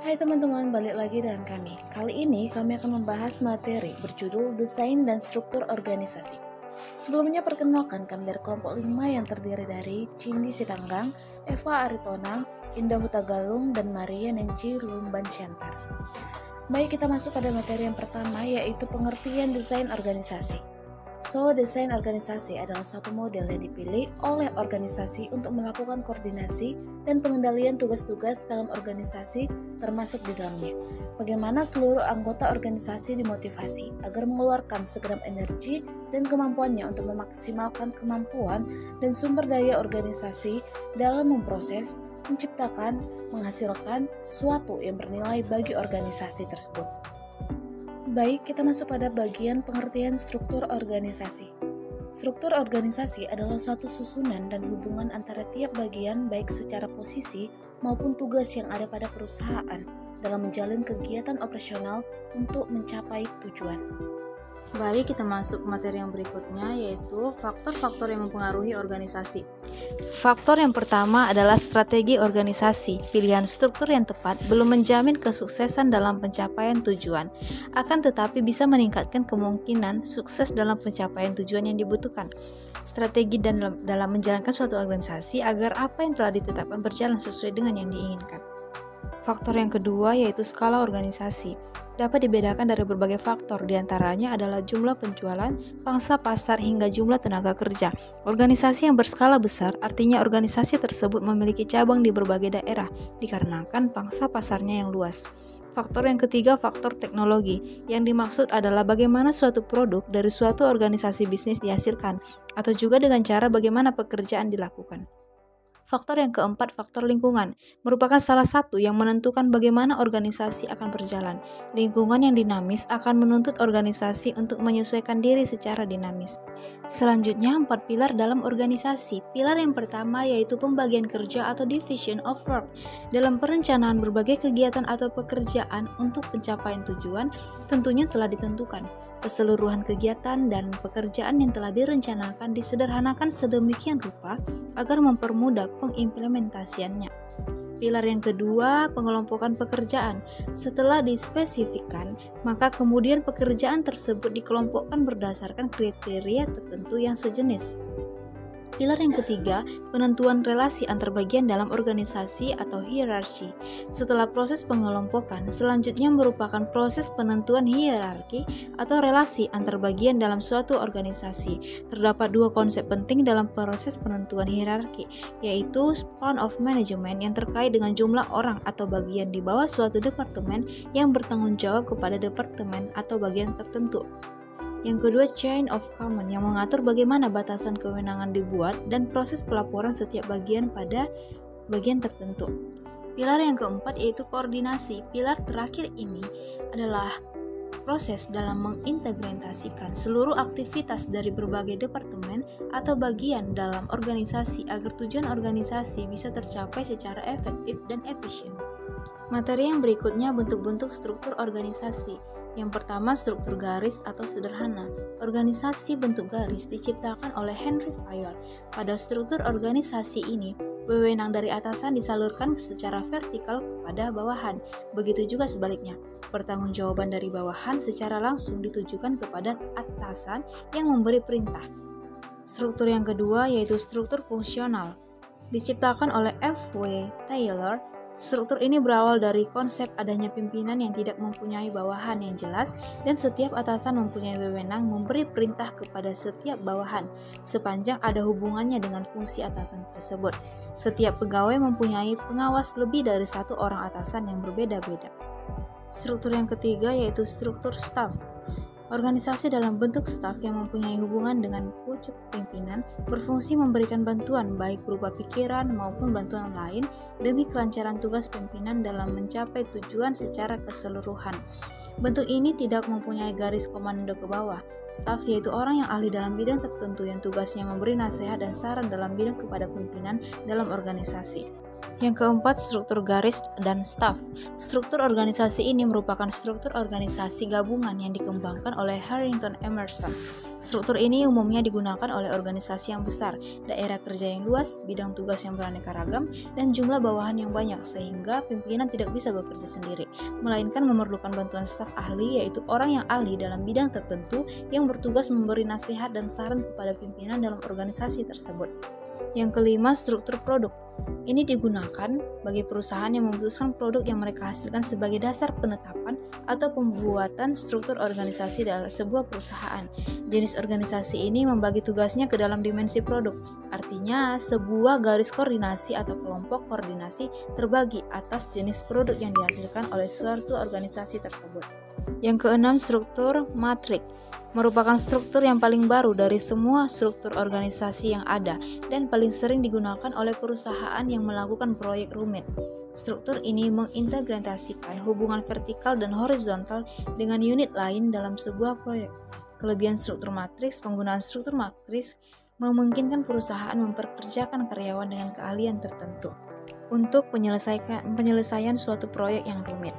Hai teman-teman, balik lagi dengan kami. Kali ini kami akan membahas materi berjudul Desain dan Struktur Organisasi. Sebelumnya perkenalkan kami dari kelompok 5 yang terdiri dari Cindy Sitanggang, Eva Aritonang, Indah Hutagalung, dan Maria Nenci Lumban-Syantar. Baik, kita masuk pada materi yang pertama, yaitu pengertian desain organisasi. Desain organisasi adalah suatu model yang dipilih oleh organisasi untuk melakukan koordinasi dan pengendalian tugas-tugas dalam organisasi termasuk di dalamnya. Bagaimana seluruh anggota organisasi dimotivasi agar mengeluarkan segenap energi dan kemampuannya untuk memaksimalkan kemampuan dan sumber daya organisasi dalam memproses, menciptakan, menghasilkan sesuatu yang bernilai bagi organisasi tersebut. Baik, kita masuk pada bagian pengertian struktur organisasi. Struktur organisasi adalah suatu susunan dan hubungan antara tiap bagian baik secara posisi maupun tugas yang ada pada perusahaan dalam menjalin kegiatan operasional untuk mencapai tujuan. Baik, kita masuk ke materi yang berikutnya, yaitu faktor-faktor yang mempengaruhi organisasi. Faktor yang pertama adalah strategi organisasi. Pilihan struktur yang tepat belum menjamin kesuksesan dalam pencapaian tujuan, akan tetapi bisa meningkatkan kemungkinan sukses dalam pencapaian tujuan yang dibutuhkan. Strategi dalam menjalankan suatu organisasi agar apa yang telah ditetapkan berjalan sesuai dengan yang diinginkan. Faktor yang kedua yaitu skala organisasi. Dapat dibedakan dari berbagai faktor, diantaranya adalah jumlah penjualan, pangsa pasar, hingga jumlah tenaga kerja. Organisasi yang berskala besar artinya organisasi tersebut memiliki cabang di berbagai daerah, dikarenakan pangsa pasarnya yang luas. Faktor yang ketiga, faktor teknologi. Yang dimaksud adalah bagaimana suatu produk dari suatu organisasi bisnis dihasilkan, atau juga dengan cara bagaimana pekerjaan dilakukan. Faktor yang keempat, faktor lingkungan, merupakan salah satu yang menentukan bagaimana organisasi akan berjalan. Lingkungan yang dinamis akan menuntut organisasi untuk menyesuaikan diri secara dinamis. Selanjutnya, 4 pilar dalam organisasi. Pilar yang pertama yaitu pembagian kerja atau division of work. Dalam perencanaan berbagai kegiatan atau pekerjaan untuk pencapaian tujuan, tentunya telah ditentukan. Keseluruhan kegiatan dan pekerjaan yang telah direncanakan disederhanakan sedemikian rupa agar mempermudah pengimplementasiannya. Pilar yang kedua, pengelompokan pekerjaan. Setelah dispesifikkan, maka kemudian pekerjaan tersebut dikelompokkan berdasarkan kriteria tertentu yang sejenis. Pilar yang ketiga, penentuan relasi antar bagian dalam organisasi atau hierarki. Setelah proses pengelompokan, selanjutnya merupakan proses penentuan hierarki atau relasi antar bagian dalam suatu organisasi. Terdapat 2 konsep penting dalam proses penentuan hierarki, yaitu span of management yang terkait dengan jumlah orang atau bagian di bawah suatu departemen yang bertanggung jawab kepada departemen atau bagian tertentu. Yang kedua, chain of command yang mengatur bagaimana batasan kewenangan dibuat dan proses pelaporan setiap bagian pada bagian tertentu. Pilar yang keempat yaitu koordinasi. Pilar terakhir ini adalah proses dalam mengintegrasikan seluruh aktivitas dari berbagai departemen atau bagian dalam organisasi agar tujuan organisasi bisa tercapai secara efektif dan efisien. Materi yang berikutnya, bentuk-bentuk struktur organisasi. Yang pertama, struktur garis atau sederhana. Organisasi bentuk garis diciptakan oleh Henry Fayol. Pada struktur organisasi ini, wewenang dari atasan disalurkan secara vertikal kepada bawahan. Begitu juga sebaliknya, pertanggungjawaban dari bawahan secara langsung ditujukan kepada atasan yang memberi perintah. Struktur yang kedua yaitu struktur fungsional. Diciptakan oleh F.W. Taylor. Struktur ini berawal dari konsep adanya pimpinan yang tidak mempunyai bawahan yang jelas dan setiap atasan mempunyai wewenang memberi perintah kepada setiap bawahan sepanjang ada hubungannya dengan fungsi atasan tersebut. Setiap pegawai mempunyai pengawas lebih dari 1 orang atasan yang berbeda-beda. Struktur yang ketiga yaitu struktur staf. Organisasi dalam bentuk staf yang mempunyai hubungan dengan pucuk pimpinan berfungsi memberikan bantuan baik berupa pikiran maupun bantuan lain demi kelancaran tugas pimpinan dalam mencapai tujuan secara keseluruhan. Bentuk ini tidak mempunyai garis komando ke bawah. Staf yaitu orang yang ahli dalam bidang tertentu yang tugasnya memberi nasihat dan saran dalam bidang kepada pimpinan dalam organisasi. Yang keempat, struktur garis dan staf. Struktur organisasi ini merupakan struktur organisasi gabungan yang dikembangkan oleh Harrington Emerson. Struktur ini umumnya digunakan oleh organisasi yang besar, daerah kerja yang luas, bidang tugas yang beraneka ragam, dan jumlah bawahan yang banyak sehingga pimpinan tidak bisa bekerja sendiri, melainkan memerlukan bantuan staf ahli yaitu orang yang ahli dalam bidang tertentu yang bertugas memberi nasihat dan saran kepada pimpinan dalam organisasi tersebut. Yang kelima, struktur produk. Ini digunakan bagi perusahaan yang memutuskan produk yang mereka hasilkan sebagai dasar penetapan atau pembuatan struktur organisasi dalam sebuah perusahaan. Jenis organisasi ini membagi tugasnya ke dalam dimensi produk. Artinya, sebuah garis koordinasi atau kelompok koordinasi terbagi atas jenis produk yang dihasilkan oleh suatu organisasi tersebut. Yang keenam, struktur matrik. Merupakan struktur yang paling baru dari semua struktur organisasi yang ada dan paling sering digunakan oleh perusahaan yang melakukan proyek rumit. Struktur ini mengintegrasikan hubungan vertikal dan horizontal dengan unit lain dalam sebuah proyek. Kelebihan struktur matriks: penggunaan struktur matriks memungkinkan perusahaan memperkerjakan karyawan dengan keahlian tertentu untuk penyelesaian suatu proyek yang rumit.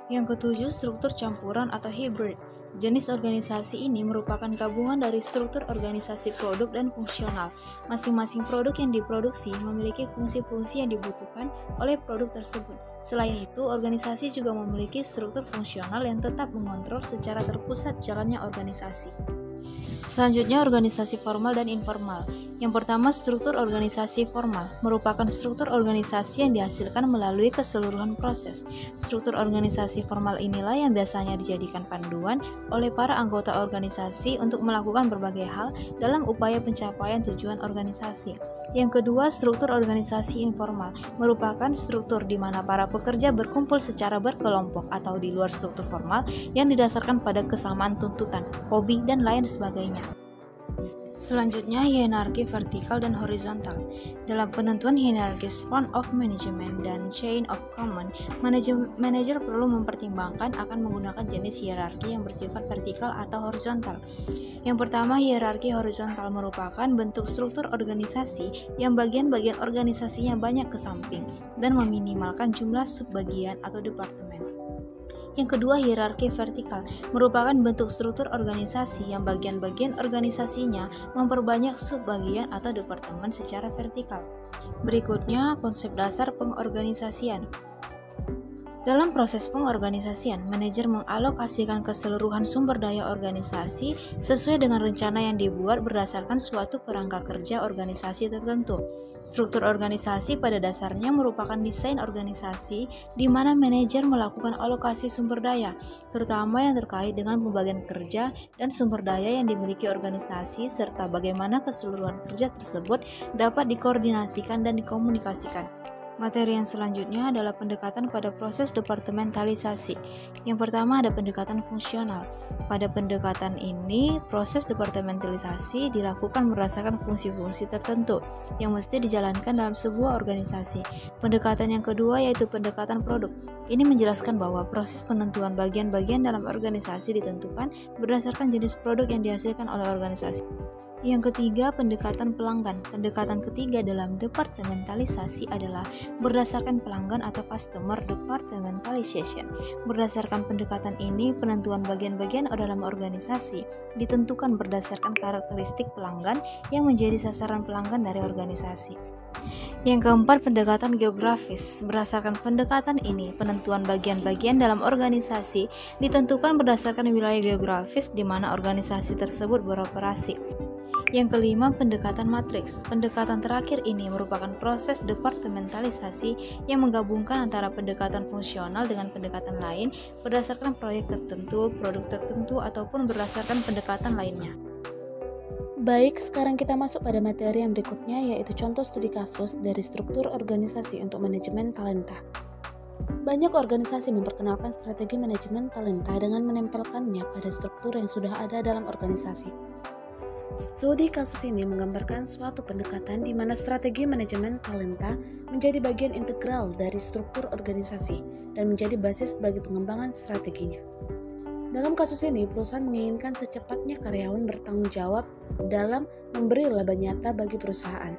Yang ketujuh, struktur campuran atau hybrid. Jenis organisasi ini merupakan gabungan dari struktur organisasi produk dan fungsional. Masing-masing produk yang diproduksi memiliki fungsi-fungsi yang dibutuhkan oleh produk tersebut. Selain itu, organisasi juga memiliki struktur fungsional yang tetap mengontrol secara terpusat jalannya organisasi. Selanjutnya, organisasi formal dan informal. Yang pertama, struktur organisasi formal merupakan struktur organisasi yang dihasilkan melalui keseluruhan proses. Struktur organisasi formal inilah yang biasanya dijadikan panduan oleh para anggota organisasi untuk melakukan berbagai hal dalam upaya pencapaian tujuan organisasi. Yang kedua, struktur organisasi informal merupakan struktur di mana para pekerja berkumpul secara berkelompok atau di luar struktur formal yang didasarkan pada kesamaan tuntutan, hobi, dan lain sebagainya. Selanjutnya, hierarki vertikal dan horizontal. Dalam penentuan hierarki span of management dan chain of command, manajer perlu mempertimbangkan akan menggunakan jenis hierarki yang bersifat vertikal atau horizontal. Yang pertama, hierarki horizontal merupakan bentuk struktur organisasi yang bagian-bagian organisasinya banyak ke samping dan meminimalkan jumlah subbagian atau departemen. Yang kedua, hierarki vertikal merupakan bentuk struktur organisasi yang bagian-bagian organisasinya memperbanyak subbagian atau departemen secara vertikal. Berikutnya, konsep dasar pengorganisasian. Dalam proses pengorganisasian, manajer mengalokasikan keseluruhan sumber daya organisasi sesuai dengan rencana yang dibuat berdasarkan suatu kerangka kerja organisasi tertentu. Struktur organisasi pada dasarnya merupakan desain organisasi di mana manajer melakukan alokasi sumber daya, terutama yang terkait dengan pembagian kerja dan sumber daya yang dimiliki organisasi serta bagaimana keseluruhan kerja tersebut dapat dikoordinasikan dan dikomunikasikan. Materi yang selanjutnya adalah pendekatan pada proses departementalisasi. Yang pertama ada pendekatan fungsional. Pada pendekatan ini, proses departementalisasi dilakukan berdasarkan fungsi-fungsi tertentu yang mesti dijalankan dalam sebuah organisasi. Pendekatan yang kedua yaitu pendekatan produk. Ini menjelaskan bahwa proses penentuan bagian-bagian dalam organisasi ditentukan berdasarkan jenis produk yang dihasilkan oleh organisasi. Yang ketiga, pendekatan pelanggan. Pendekatan ketiga dalam departementalisasi adalah berdasarkan pelanggan atau customer departmentalization. Berdasarkan pendekatan ini, penentuan bagian-bagian dalam organisasi ditentukan berdasarkan karakteristik pelanggan yang menjadi sasaran pelanggan dari organisasi. Yang keempat, pendekatan geografis. Berdasarkan pendekatan ini, penentuan bagian-bagian dalam organisasi ditentukan berdasarkan wilayah geografis di mana organisasi tersebut beroperasi. Yang kelima, pendekatan matriks. Pendekatan terakhir ini merupakan proses departementalisasi yang menggabungkan antara pendekatan fungsional dengan pendekatan lain berdasarkan proyek tertentu, produk tertentu, ataupun berdasarkan pendekatan lainnya. Baik, sekarang kita masuk pada materi yang berikutnya yaitu contoh studi kasus dari struktur organisasi untuk manajemen talenta. Banyak organisasi memperkenalkan strategi manajemen talenta dengan menempelkannya pada struktur yang sudah ada dalam organisasi. Studi kasus ini menggambarkan suatu pendekatan di mana strategi manajemen talenta menjadi bagian integral dari struktur organisasi dan menjadi basis bagi pengembangan strateginya. Dalam kasus ini, perusahaan menginginkan secepatnya karyawan bertanggung jawab dalam memberi laba nyata bagi perusahaan.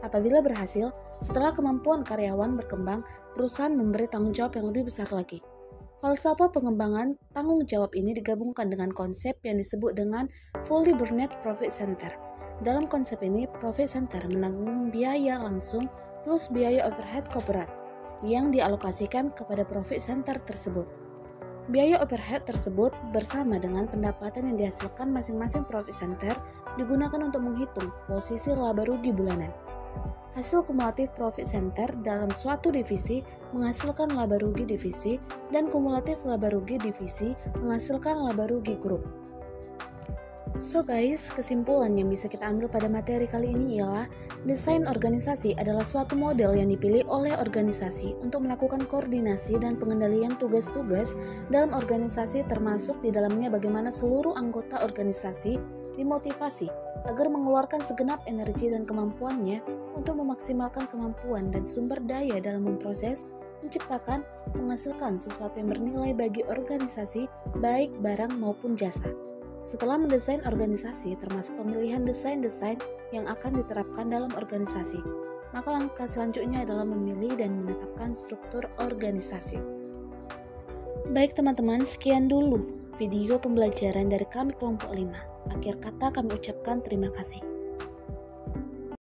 Apabila berhasil, setelah kemampuan karyawan berkembang, perusahaan memberi tanggung jawab yang lebih besar lagi. Falsafah pengembangan tanggung jawab ini digabungkan dengan konsep yang disebut dengan Fully Burdened Profit Center. Dalam konsep ini, Profit Center menanggung biaya langsung plus biaya overhead korporat yang dialokasikan kepada Profit Center tersebut. Biaya overhead tersebut bersama dengan pendapatan yang dihasilkan masing-masing Profit Center digunakan untuk menghitung posisi laba rugi bulanan. Hasil kumulatif profit center dalam suatu divisi menghasilkan laba rugi divisi dan kumulatif laba rugi divisi menghasilkan laba rugi grup. So guys, kesimpulan yang bisa kita ambil pada materi kali ini ialah desain organisasi adalah suatu model yang dipilih oleh organisasi untuk melakukan koordinasi dan pengendalian tugas-tugas dalam organisasi, termasuk di dalamnya bagaimana seluruh anggota organisasi dimotivasi agar mengeluarkan segenap energi dan kemampuannya untuk memaksimalkan kemampuan dan sumber daya dalam memproses, menciptakan, menghasilkan sesuatu yang bernilai bagi organisasi, baik barang maupun jasa. Setelah mendesain organisasi, termasuk pemilihan desain-desain yang akan diterapkan dalam organisasi, maka langkah selanjutnya adalah memilih dan menetapkan struktur organisasi. Baik teman-teman, sekian dulu video pembelajaran dari kami kelompok 5. Akhir kata kami ucapkan terima kasih.